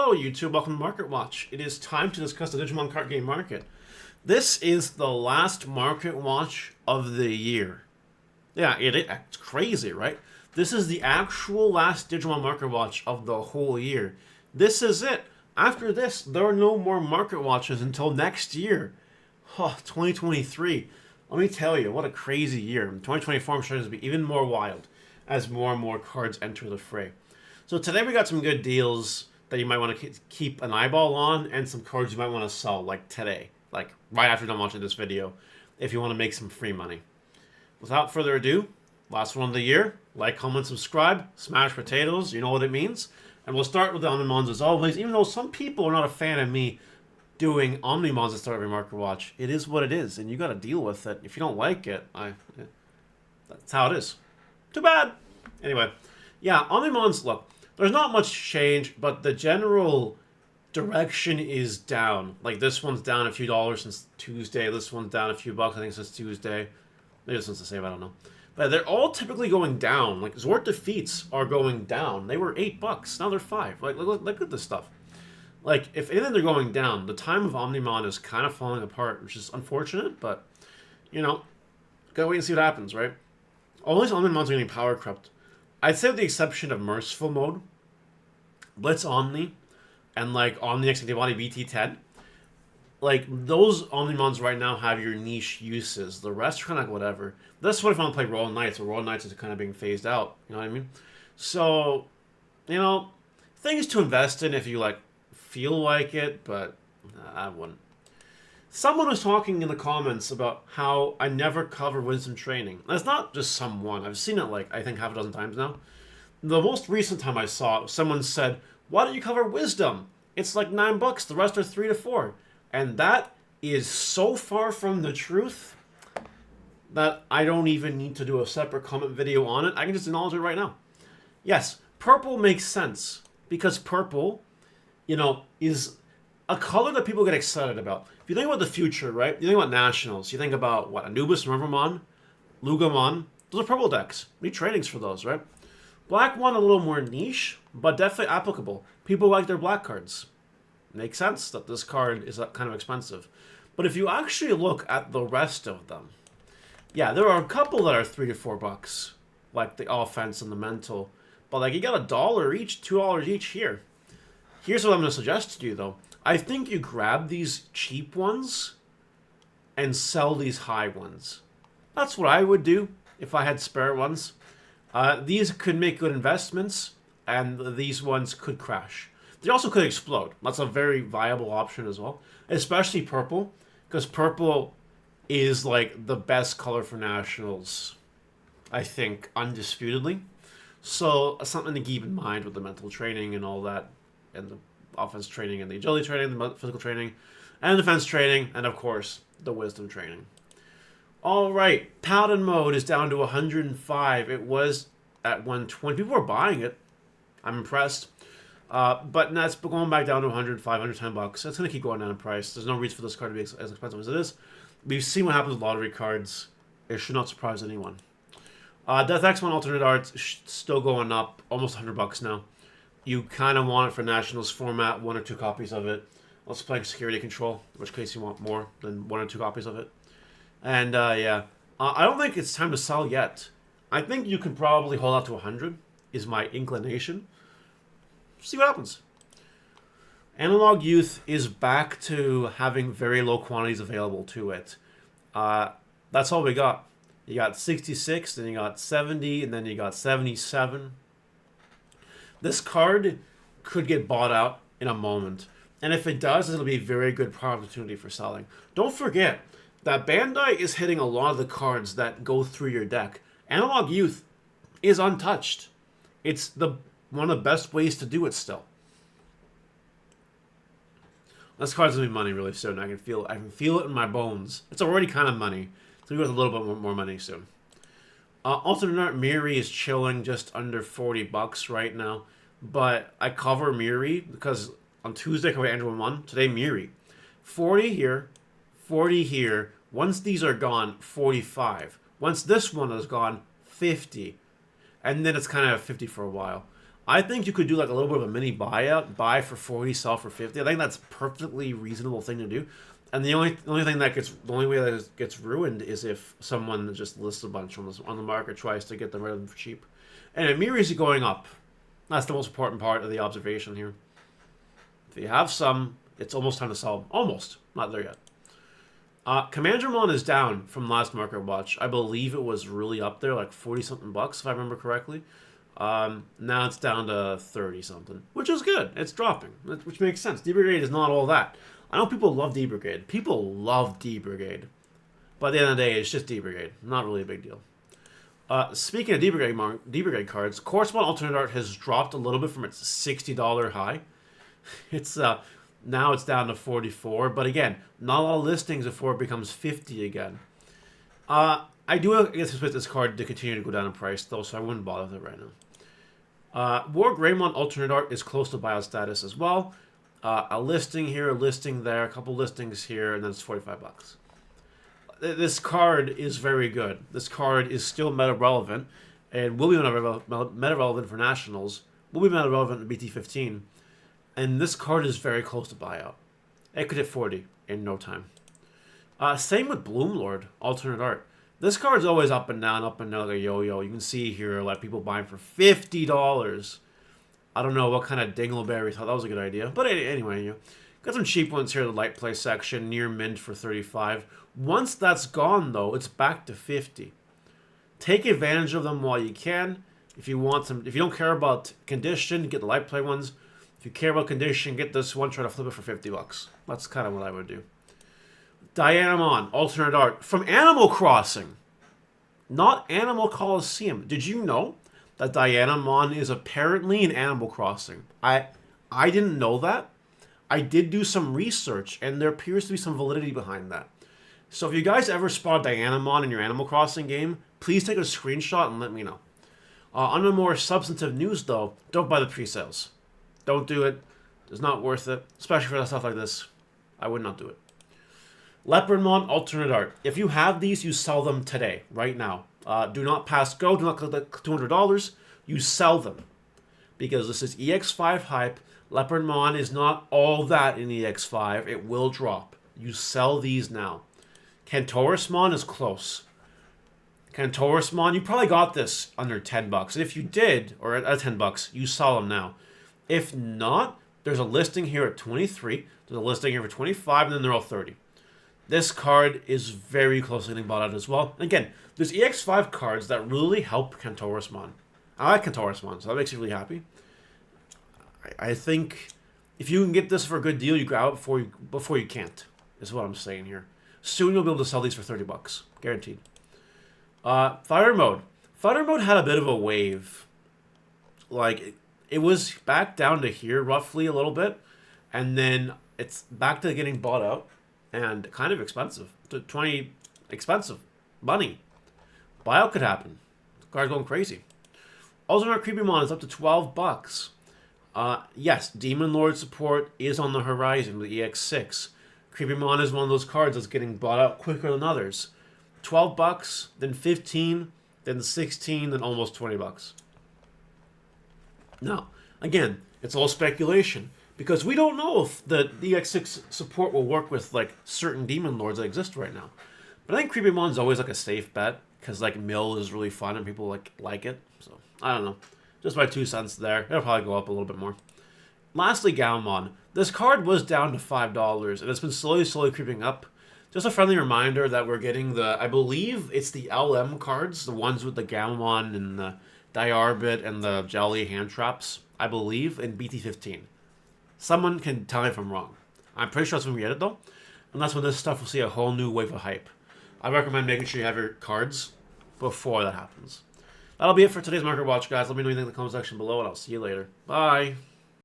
Hello YouTube, welcome to Market Watch. It is time to discuss the Digimon card game market. This is the last Market Watch of the year. Yeah, it's crazy, right? This is the actual last Digimon Market Watch of the whole year. This is it. After this, there are no more Market Watches until next year. 2023. Let me tell you, what a crazy year. 2024 I'm sure is going to be even more wild as more and more cards enter the fray. So today we got some good deals that you might want to keep an eyeball on, and some cards you might want to sell, like today, like right after I'm watching this video, if you want to make some free money. Without further ado, last one of the year. Like, comment, subscribe, smash potatoes, you know what it means. And we'll start with the Omnimons as always, even though some people are not a fan of me doing Omnimons at the start of every Market Watch. It is what it is, and you got to deal with it. If you don't like it, that's how it is. Too bad. Anyway, yeah, Omnimons, look, there's not much change, but the general direction is down. Like, this one's down a few dollars since Tuesday. This one's down a few bucks, I think, since Tuesday. Maybe this one's the same, I don't know. But they're all typically going down. Like, Zord Defeats are going down. They were $8. Now they're $5. Like, look at this stuff. Like, if anything, they're going down. The time of Omnimon is kind of falling apart, which is unfortunate, but, you know, gotta wait and see what happens, right? All these Omnimons are getting power crept. I'd say with the exception of Merciful Mode, Blitz Omni, and like Omni X Antibody BT10, like those Omnimons right now have your niche uses. The rest are kind of like whatever. That's what if I want to play Royal Knights, or Royal Knights is kind of being phased out. You know what I mean? So, you know, things to invest in if you like feel like it, but I wouldn't. Someone was talking in the comments about how I never cover Wisdom Training. That's not just someone. I've seen it like, I think, half a dozen times now. The most recent time I saw it, someone said, why don't you cover Wisdom? It's like $9. The rest are $3 to $4. And that is so far from the truth that I don't even need to do a separate comment video on it. I can just acknowledge it right now. Yes, purple makes sense. Because purple, you know, is a color that people get excited about. If you think about the future, right? You think about Nationals. You think about, what, Anubis, Rivermon, Lugamon. Those are purple decks. Need tradings for those, right? Black one, a little more niche, but definitely applicable. People like their black cards. Makes sense that this card is kind of expensive. But if you actually look at the rest of them, yeah, there are a couple that are $3 to $4, like the offense and the mental. But like, you got $1 each, $2 each here. Here's what I'm going to suggest to you, though. I think you grab these cheap ones and sell these high ones. That's what I would do if I had spare ones. These could make good investments, and these ones could crash. They also could explode. That's a very viable option as well, especially purple, because purple is like the best color for Nationals, I think, undisputedly. So something to keep in mind with the mental training and all that, and the offense training and the agility training, the physical training, and defense training, and of course, the wisdom training. Alright, Paladin mode is down to 105. It was at 120. People were buying it. I'm impressed. But now it's going back down to 105, $110. It's going to keep going down in price. There's no reason for this card to be as expensive as it is. We've seen what happens with lottery cards. It should not surprise anyone. Death X1 alternate art still going up, almost $100 now. You kind of want it for Nationals format, 1 or 2 copies of it. Also playing Security Control, in which case you want more than 1 or 2 copies of it. And yeah, I don't think it's time to sell yet. I think you can probably hold out to 100, is my inclination. See what happens. Analog Youth is back to having very low quantities available to it. That's all we got. You got 66, then you got 70, and then you got 77. This card could get bought out in a moment. And if it does, it'll be a very good opportunity for selling. Don't forget that Bandai is hitting a lot of the cards that go through your deck. Analog Youth is untouched. It's one of the best ways to do it still. This card's gonna be money really soon. I can feel it in my bones. It's already kind of money. It's gonna be worth a little bit more money soon. Alternate Art Miri is chilling just under $40 right now. But I cover Miri because on Tuesday I covered Andrew 1. Today Miri. 40 here, 40 here. Once these are gone, 45. Once this one is gone, 50. And then it's kind of 50 for a while. I think you could do like a little bit of a mini buyout, buy for 40, sell for 50. I think that's a perfectly reasonable thing to do. And the only way that it gets ruined is if someone just lists a bunch on the market, tries to get them rid of them for cheap, and it mirrors you going up. That's the most important part of the observation here. If you have some, it's almost time to sell them. Almost, not there yet. Commandramon is down from last market watch. I believe it was really up there, like 40 something bucks, if I remember correctly. Now it's down to 30 something, which is good. It's dropping, which makes sense. D Brigade is not all that. I know people love D Brigade. People love D Brigade. But at the end of the day, it's just D Brigade. Not really a big deal. Speaking of D Brigade cards, Correspondent Alternate Art has dropped a little bit from its $60 high. It's now it's down to 44, but again, not a lot of listings before it becomes 50 again. I do expect this card to continue to go down in price though, so I wouldn't bother with it right now. War Greymon Alternate Art is close to buyout status as well. A listing here, a listing there, a couple listings here, and then it's 45 bucks. This card is very good. This card is still meta relevant and will be meta relevant for Nationals. Will be meta relevant in BT15. And this card is very close to buyout. It could hit 40 in no time. Same with Bloomlord, Alternate Art. This card's always up and down like a yo-yo. You can see here, like, people buying for $50. I don't know what kind of dingleberry thought that was a good idea. But anyway, got some cheap ones here in the light play section, near mint for 35. Once that's gone, though, it's back to 50. Take advantage of them while you can. If you want some, if you don't care about condition, get the light play ones. If you care about condition, get this one, try to flip it for 50 bucks. That's kind of what I would do. Dianamon, Alternate Art, from Animal Crossing. Not Animal Coliseum. Did you know that Dianamon is apparently in Animal Crossing? I didn't know that. I did do some research, and there appears to be some validity behind that. So if you guys ever spot Dianamon in your Animal Crossing game, please take a screenshot and let me know. On a more substantive news, though, don't buy the pre-sales. Don't do it. It's not worth it, especially for stuff like this. I would not do it. Leopardmon Alternate Art. If you have these, you sell them today, right now. Do not pass go. Do not collect $200. You sell them. Because this is EX5 hype. Leopardmon is not all that in EX5. It will drop. You sell these now. Cantaurismon is close. Cantaurismon, you probably got this under 10 bucks. If you did, or at 10 bucks, you sell them now. If not, there's a listing here at 23. There's a listing here for 25, and then they're all 30. This card is very close to getting bought out as well. Again, there's EX5 cards that really help Cantaurismon. I like Cantaurismon, so that makes me really happy. I think if you can get this for a good deal, you grab it before you can't, is what I'm saying here. Soon you'll be able to sell these for 30 bucks. Guaranteed. Fighter Mode. Fighter Mode had a bit of a wave. Like, it was back down to here roughly a little bit, and then it's back to getting bought out. And kind of expensive. 20 expensive. Money. Buyout could happen. The card's going crazy. Alternate Creepymon is up to 12 bucks. Yes, Demon Lord support is on the horizon with EX6. Creepymon is one of those cards that's getting bought out quicker than others. 12 bucks, then 15, then 16, then almost 20 bucks. Now, again, it's all speculation. Because we don't know if the EX6 support will work with, like, certain Demon Lords that exist right now. But I think Creepymon's always, like, a safe bet. Because, like, Mill is really fun and people like it. So, I don't know. Just my 2 cents there. It'll probably go up a little bit more. Lastly, Gaomon. This card was down to $5. And it's been slowly creeping up. Just a friendly reminder that we're getting the... I believe it's the LM cards. The ones with the Gaomon and the Diarbit and the Jelly hand traps. I believe in BT15. Someone can tell me if I'm wrong. I'm pretty sure that's when we get it, though. And that's when this stuff will see a whole new wave of hype. I recommend making sure you have your cards before that happens. That'll be it for today's Market Watch, guys. Let me know what you think in the comment section below, and I'll see you later. Bye!